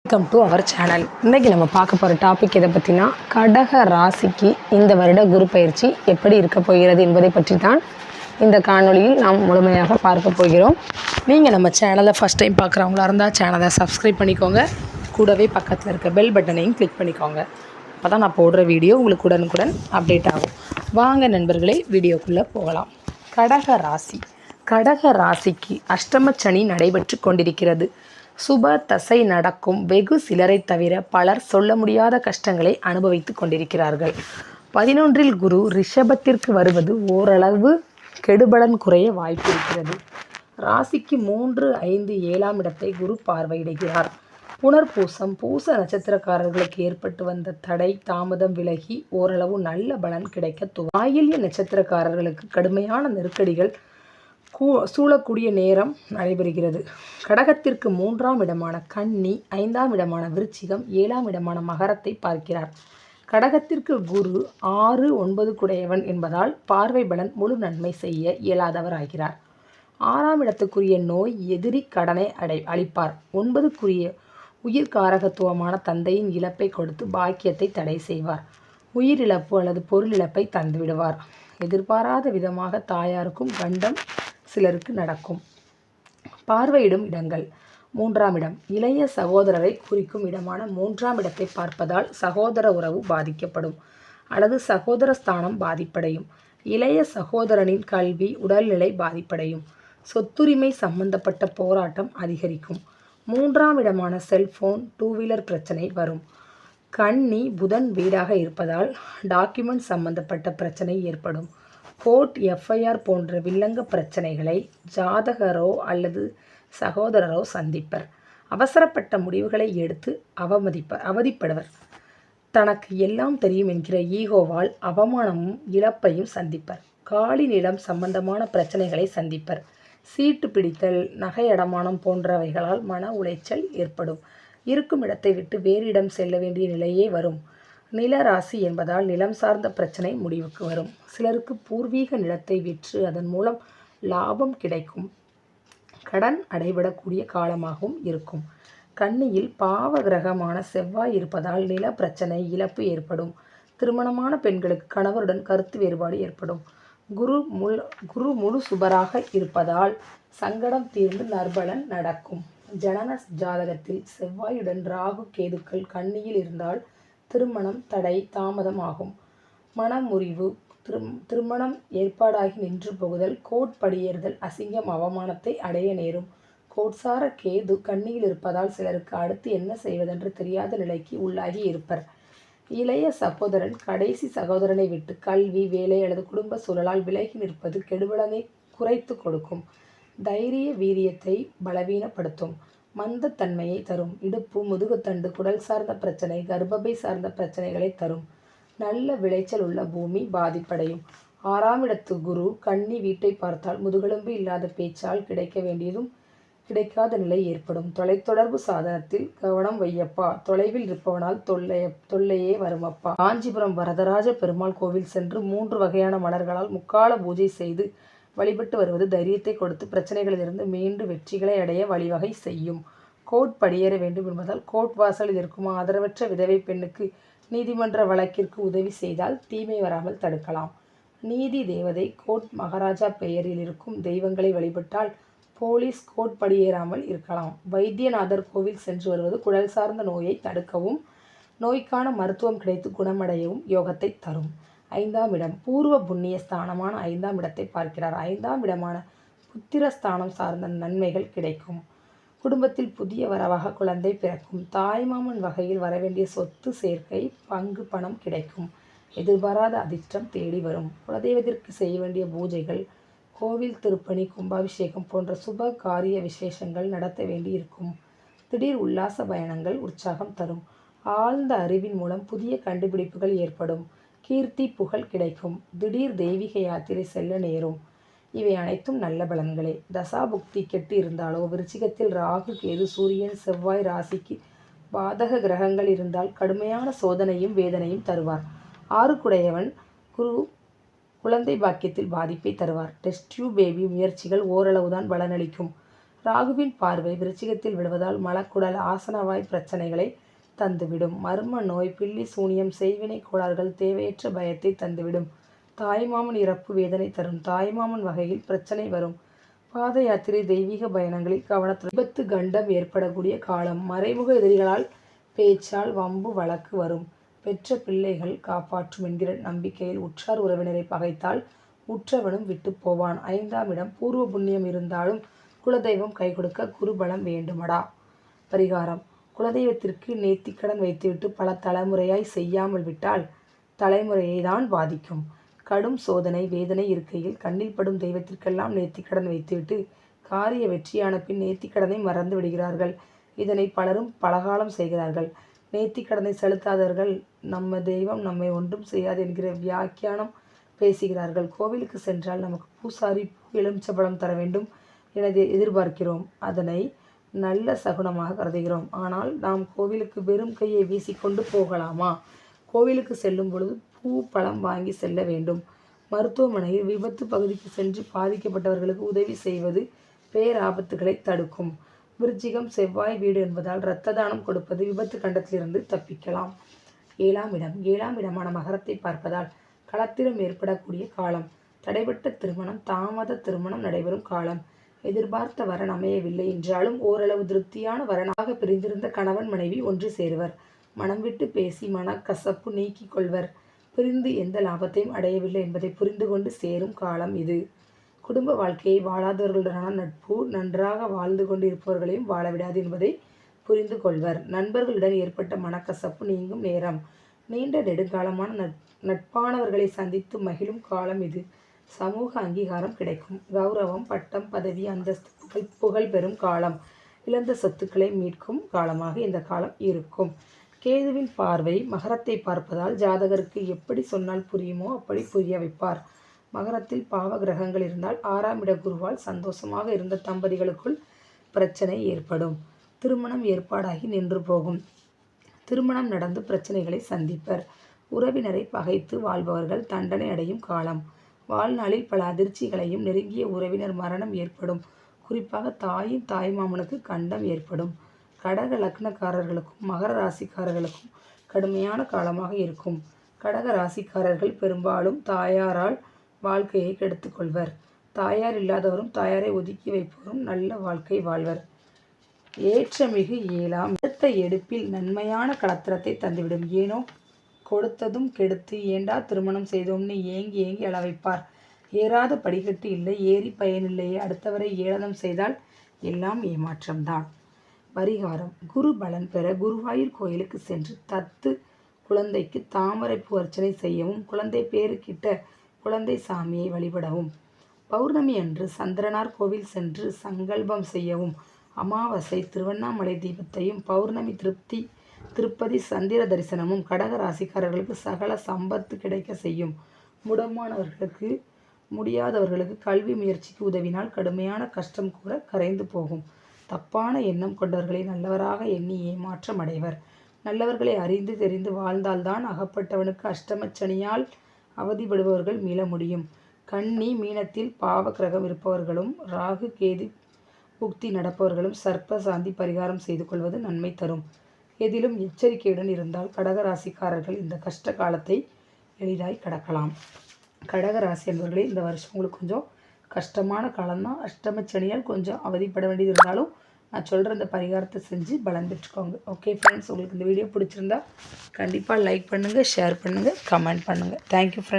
Welcome to our channel. இன்றைக்கி நம்ம பார்க்க போகிற டாபிக் எதை பற்றினா, கடக ராசிக்கு இந்த வருட குரு பயிற்சி எப்படி இருக்க போகிறது என்பதை பற்றி தான் இந்த காணொளியில் நாம் முழுமையாக பார்க்க போகிறோம். நீங்கள் நம்ம சேனலை ஃபஸ்ட் டைம் பார்க்குறவங்களா இருந்தால் சேனலை சப்ஸ்கிரைப் பண்ணிக்கோங்க. கூடவே பக்கத்தில் இருக்க பெல் பட்டனையும் கிளிக் பண்ணிக்கோங்க. அப்போ தான் நான் போடுற வீடியோ உங்களுக்கு உடனுக்குடன் அப்டேட் ஆகும். வாங்க நண்பர்களே, வீடியோக்குள்ளே போகலாம். கடக ராசிக்கு அஷ்டம சனி நடைபெற்று கொண்டிருக்கிறது. சுப தசை நடக்கும் வெகு சிலரை தவிர பலர் சொல்ல முடியாத கஷ்டங்களை அனுபவித்து கொண்டிருக்கிறார்கள். 11 குரு ரிஷபத்திற்கு வருவது ஓரளவு கெடுபலன் குறைய வாய்ப்பிருக்கிறது. ராசிக்கு 3, 5, 7ஆம் இடத்தை குரு பார்வையிடுகிறார். புனர்பூசம், பூச நட்சத்திரக்காரர்களுக்கு ஏற்பட்டு வந்த தடை தாமதம் விலகி ஓரளவு நல்ல பலன் கிடைக்க ஆயில்ய நட்சத்திரக்காரர்களுக்கு கடுமையான நெருக்கடிகள் சூழக்கூடிய நேரம் நடைபெறுகிறது. கடகத்திற்கு 3ஆம் இடமான கன்னி, 5ஆம் இடமான விருச்சிகம், 7ஆம் இடமான மகரத்தை பார்க்கிறார். கடகத்திற்கு குரு 6, 9 குடையவன் என்பதால் பார்வை பலன் முழு நன்மை செய்ய இயலாதவர் ஆகிறார். 6ஆம் இடத்துக்குரிய நோய் எதிரி கடனை அளிப்பார். 9க்குரிய உயிர்காரகத்துவமான தந்தையின் இழப்பை கொடுத்து பாக்கியத்தை தடை செய்வார். உயிரிழப்பு அல்லது பொருள் இழப்பை தந்துவிடுவார். எதிர்பாராத விதமாக தாயாருக்கும் கண்டம் சிலருக்கு நடக்கும். பார்வையிடும் இடங்கள்: 3ஆம் இடம் இளைய சகோதரரை குறிக்கும் இடமான 3ஆம் இடத்தை பார்ப்பதால் சகோதர உறவு பாதிக்கப்படும் அல்லது சகோதர ஸ்தானம் பாதிப்படையும். இளைய சகோதரனின் கல்வி, உடல்நிலை பாதிப்படையும். சொத்துரிமை சம்பந்தப்பட்ட போராட்டம் அதிகரிக்கும். 3ஆம் இடமான செல்போன், 2 வீலர் பிரச்சனை வரும். கன்னி புதன் வீடாக இருப்பதால் டாக்குமெண்ட் சம்பந்தப்பட்ட பிரச்சனை ஏற்படும். கோர்ட், எஃப்ஐஆர் போன்ற வில்லங்க பிரச்சனைகளை ஜாதகரோ அல்லது சகோதரரோ சந்திப்பர். அவசரப்பட்ட முடிவுகளை எடுத்து அவதிப்படுவர். தனக்கு எல்லாம் தெரியும் என்கிற ஈகோவால் அவமானமும் இழப்பையும் சந்திப்பர். காலி நிலம் சம்பந்தமான பிரச்சனைகளை சந்திப்பர். சீட்டு பிடித்தல், நகை அடமானம் போன்றவைகளால் மன உளைச்சல் ஏற்படும். இருக்கும் இடத்தை விட்டு வேறு இடம் செல்ல வேண்டிய நிலையே வரும். நில ராசி என்பதால் நிலம் சார்ந்த பிரச்சனை முடிவுக்கு வரும். சிலருக்கு பூர்வீக நிலத்தை விற்று அதன் மூலம் லாபம் கிடைக்கும். கடன் அடைபடக்கூடிய காலமாகவும் இருக்கும். கன்னியில் பாவ கிரகமான செவ்வாய் இருப்பதால் நில பிரச்சனை, இழப்பு ஏற்படும். திருமணமான பெண்களுக்கு கணவருடன் கருத்து வேறுபாடு ஏற்படும். குரு முழு சுபராக இருப்பதால் சங்கடம் தீர்ந்து நற்பலன் நடக்கும். ஜனன ஜாதகத்தில் செவ்வாயுடன் ராகு கேதுக்கள் கன்னியில் இருந்தால் திருமணம் தடை தாமதம் ஆகும். மனமுறிவு, திருமணம் ஏற்பாடாகி நின்று போகுதல், கோர்ட் படியேறுதல், அசிங்கம், அவமானத்தை அடைய நேரும். கோட்சார கேது கன்னியில் இருப்பதால் சிலருக்கு அடுத்து என்ன செய்வதென்று தெரியாத நிலைக்கு உள்ளாகி இருப்பர். இளைய சகோதரன் கடைசி சகோதரனை விட்டு கல்வி, வேலை அல்லது குடும்ப சூழலால் விலகி நிற்பது கெடுபலனை குறைத்து கொடுக்கும். தைரிய வீரியத்தை பலவீனப்படுத்தும். மந்தத்தன்மையை தரும். இடுப்பு, முதுகுத்தண்டு, குடல் சார்ந்த பிரச்சனை, கர்ப்பப்பை சார்ந்த பிரச்சனைகளை தரும். நல்ல விளைச்சல் உள்ள பூமி பாதிப்படையும். 6ஆம் இடத்து குரு கன்னி வீட்டை பார்த்தால் முதுகெலும்பு இல்லாத பேச்சால் கிடைக்க வேண்டியதும் கிடைக்காத நிலை ஏற்படும். தொலைத்தொடர்பு சாதனத்தில் கவனம் வையப்பா. தொலைவில் இருப்பவனால் தொல்லையே வருமப்பா. காஞ்சிபுரம் வரதராஜ பெருமாள் கோவில் சென்று 3 வகையான மலர்களால் முக்கால பூஜை செய்து வழிபட்டு வருவது தைரியத்தை கொடுத்து பிரச்சனைகளிலிருந்து மீண்டு வெற்றிகளை அடைய வழிவகை செய்யும். கோர்ட் படியேற வேண்டும் என்பதால் கோர்ட் வாசலில் இருக்கும் ஆதரவற்ற விதவை பெண்ணுக்கு நீதிமன்ற வழக்கிற்கு உதவி செய்தால் தீமை வராமல் தடுக்கலாம். நீதி தேவதை கோர்ட் மகாராஜா பெயரில் இருக்கும் தெய்வங்களை வழிபட்டால் போலீஸ் கோர்ட் படியேறாமல் இருக்கலாம். வைத்தியநாதர் கோவில் சென்று வருவது குடல் சார்ந்த நோயை தடுக்கவும் நோய்க்கான மருத்துவம் கிடைத்து குணமடையவும் யோகத்தை தரும். 5ஆம் இடம் பூர்வ புண்ணிய ஸ்தானமான 5ஆம் இடத்தை பார்க்கிறார். 5ஆம் இடமான புத்திரஸ்தானம் சார்ந்த நன்மைகள் கிடைக்கும். குடும்பத்தில் புதிய வரவாக குழந்தை பிறக்கும். தாய்மாமன் வகையில் வரவேண்டிய சொத்து சேர்க்கை, பங்கு பணம் கிடைக்கும். எதிர்பாராத அதிர்ஷ்டம் தேடி வரும். குலதெய்வத்திற்கு செய்ய வேண்டிய பூஜைகள், கோவில் திருப்பணி, கும்பாபிஷேகம் போன்ற சுப காரிய விசேஷங்கள் நடத்த வேண்டி இருக்கும். திடீர் உல்லாச பயணங்கள் உற்சாகம் தரும். ஆழ்ந்த அறிவின் மூலம் புதிய கண்டுபிடிப்புகள் ஏற்படும். கீர்த்தி, புகழ் கிடைக்கும். திடீர் தெய்வீக யாத்திரை செல்ல நேரும். இவை அனைத்தும் நல்ல பலன்களே. தசாபுக்தி கெட்டு இருந்தாலோ, விருச்சிகத்தில் ராகு, கேது, சூரியன், செவ்வாய் ராசிக்கு பாதக கிரகங்கள் இருந்தால் கடுமையான சோதனையும் வேதனையும் தருவார். 6 குடையவன் குரு குழந்தை பாக்கியத்தில் பாதிப்பை தருவார். டெஸ்ட் டியூப் பேபி முயற்சிகள் ஓரளவுதான் பலனளிக்கும். ராகுவின் பார்வை விருச்சிகத்தில் விழுவதால் மலக்குடல் ஆசனவாய் பிரச்சனைகளை தந்துவிடும். மர்ம நோய், பில்லி சூனியம், செய்வினை கோளாறுகள், தேவையற்ற பயத்தை தந்துவிடும். தாய்மாமன் இறப்பு வேதனை தரும். தாய்மாமன் வகையில் பிரச்சனை வரும். பாத யாத்திரை, தெய்வீக பயணங்களில் கவனத்துடன். விபத்து, கண்டம் ஏற்படக்கூடிய காலம். மறைமுக எதிரிகளால் பேச்சால் வம்பு வழக்கு வரும். பெற்ற பிள்ளைகள் காப்பாற்றும் என்கிற நம்பிக்கையில் உற்றார் உறவினரை பகைத்தால் உற்றவனும் விட்டு போவான். 5ஆம் இடம். பூர்வ புண்ணியம் இருந்தாலும் குலதெய்வம் கை கொடுக்க குருபலம் வேண்டுமடா. பரிகாரம்: குலதெய்வத்திற்கு நேர்த்திக்கடன் வைத்துவிட்டு பல தலைமுறையாய் செய்யாமல் விட்டால் தலைமுறையை தான் பாதிக்கும். கடும் சோதனை, வேதனை இருக்கையில் கண்ணில் படும் தெய்வத்திற்கெல்லாம் நேர்த்திக்கடன் வைத்துவிட்டு காரிய வெற்றியான பின் நேர்த்திக்கடனை மறந்து விடுகிறார்கள். இதனை பலரும் பலகாலம் செய்கிறார்கள். நேர்த்திக்கடனை செலுத்தாதவர்கள் நம்ம தெய்வம் நம்மை ஒன்றும் செய்யாது என்கிற வியாக்கியானம் பேசுகிறார்கள். கோவிலுக்கு சென்றால் நமக்கு பூசாரி பூ, எலுமிச்சம்பழம் தர வேண்டும் என எதிர்பார்க்கிறோம். அதனை நல்ல சகுனமாக கருதுகிறோம். ஆனால் நாம் கோவிலுக்கு வெறும் கையை வீசிக்கொண்டு போகலாமா? கோவிலுக்கு செல்லும் பொழுது பூ, பழம் வாங்கி செல்ல வேண்டும். மருத்துவமனையில் விபத்து பகுதிக்கு சென்று பாதிக்கப்பட்டவர்களுக்கு உதவி செய்வது பேராபத்துகளை தடுக்கும். விருச்சிகம் செவ்வாய் வீடு என்பதால் இரத்த தானம் கொடுப்பது விபத்து கண்டத்திலிருந்து தப்பிக்கலாம். 7ஆம் இடம். 7ஆம் இடமான மகரத்தை பார்ப்பதால் களத்திரம் ஏற்படக்கூடிய காலம். தடைபட்ட திருமணம், தாமத திருமணம் நடைபெறும் காலம். எதிர்பார்த்த வரன் அமையவில்லை என்றாலும் ஓரளவு திருப்தியான வரனாக பிரிந்திருந்த கணவன் மனைவி ஒன்று சேருவர். மனம் விட்டு பேசி மனக்கசப்பு நீக்கிக் கொள்வர். பிரிந்து எந்த லாபத்தையும் அடையவில்லை என்பதை புரிந்து கொண்டு சேரும் காலம் இது. குடும்ப வாழ்க்கையை வாழாதவர்களுடனான நட்பு நன்றாக வாழ்ந்து கொண்டு இருப்பவர்களையும் வாழவிடாது என்பதை புரிந்து கொள்வர். நண்பர்களுடன் ஏற்பட்ட மனக்கசப்பு நீங்கும் நேரம். நீண்ட நெடுங்காலமான நட்பானவர்களை சந்தித்து மகிழும் காலம் இது. சமூக அங்கீகாரம் கிடைக்கும். கௌரவம், பட்டம், பதவி, அந்தஸ்து, புகழ் பெறும் காலம். இழந்த சொத்துக்களை மீட்கும் காலமாக இந்த காலம் இருக்கும். கேதுவின் பார்வை மகரத்தை பார்ப்பதால் ஜாதகருக்கு எப்படி சொன்னால் புரியுமோ அப்படி புரிய வைப்பார். மகரத்தில் பாவ கிரகங்கள் இருந்தால் 6ஆம் இட குருவால் சந்தோஷமாக இருந்த தம்பதிகளுக்குள் பிரச்சனை ஏற்படும். திருமணம் ஏற்பாடாகி நின்று போகும். திருமணம் நடந்து பிரச்சனைகளை சந்திப்பர். உறவினரை பகைத்து வாழ்பவர்கள் தண்டனை அடையும் காலம். வாழ்நாளில் பல அதிர்ச்சிகளையும், நெருங்கிய உறவினர் மரணம் ஏற்படும். குறிப்பாக தாயின் தாய்மாமனுக்கு கண்டம் ஏற்படும். கடக லக்னக்காரர்களுக்கும் மகர ராசிக்காரர்களுக்கும் கடுமையான காலமாக இருக்கும். கடக ராசிக்காரர்கள் பெரும்பாலும் தாயாரால் வாழ்க்கையை கெடுத்து கொள்வர். தாயார் இல்லாதவரும் தாயாரை ஒதுக்கி வைப்பவரும் நல்ல வாழ்க்கை வாழ்வர். ஏற்றமிகு 7ஆம் அடுத்த எடுப்பில் நன்மையான களத்திரத்தை தந்துவிடும். ஏனோ கொடுத்ததும் கெடுத்து ஏண்டா திருமணம் செய்தோம்னு ஏங்கி ஏங்கி அள வைப்பார். ஏறாத படிக்கட்டு இல்லை, ஏறி பயனில்லையே. அடுத்தவரை ஏளனம் செய்தால் எல்லாம் ஏமாற்றம்தான். பரிகாரம்: குரு பலன் பெற குருவாயூர் கோயிலுக்கு சென்று தத்து குழந்தைக்கு தாமரைப்பூ அர்ச்சனை செய்யவும், குழந்தை பேருக்கிட்ட குழந்தை சாமியை வழிபடவும். பௌர்ணமி அன்று சந்திரனார் கோவில் சென்று சங்கல்பம் செய்யவும். அமாவாசை திருவண்ணாமலை தீபத்தையும், பௌர்ணமி திருப்பதி சந்திர தரிசனமும் கடக ராசிக்காரர்களுக்கு சகல சம்பத்து கிடைக்க செய்யும். முடியாதவர்களுக்கு கல்வி முயற்சிக்கு உதவினால் கடுமையான கஷ்டம் கூட கரைந்து போகும். தப்பான எண்ணம் கொண்டவர்களை நல்லவராக எண்ணி ஏமாற்றம் அடைவர். நல்லவர்களை அறிந்து தெரிந்து வாழ்ந்தால்தான் அகப்பட்டவனுக்கு அஷ்டமச்சனியால் அவதிப்படுபவர்கள் மீள முடியும். கன்னி மீனத்தில் பாவ கிரகம் இருப்பவர்களும் ராகு கேது புக்தி நடப்பவர்களும் சர்ப்ப சாந்தி பரிகாரம் செய்து கொள்வது நன்மை தரும். எதிலும் எச்சரிக்கையுடன் இருந்தால் கடகராசிக்காரர்கள் இந்த கஷ்ட காலத்தை எளிதாய் கடக்கலாம். கடகராசி என்பவர்களே, இந்த வருஷம் உங்களுக்கு கொஞ்சம் கஷ்டமான காலம்தான். அஷ்டமச்சனியால் கொஞ்சம் அவதிப்பட வேண்டியது இருந்தாலும் நான் சொல்கிற இந்த பரிகாரத்தை செஞ்சு பலன் பெற்றுக்கோங்க. ஓகே ஃப்ரெண்ட்ஸ், உங்களுக்கு இந்த வீடியோ பிடிச்சிருந்தா கண்டிப்பாக லைக் பண்ணுங்கள், ஷேர் பண்ணுங்கள், கமெண்ட் பண்ணுங்கள். Thank you friends.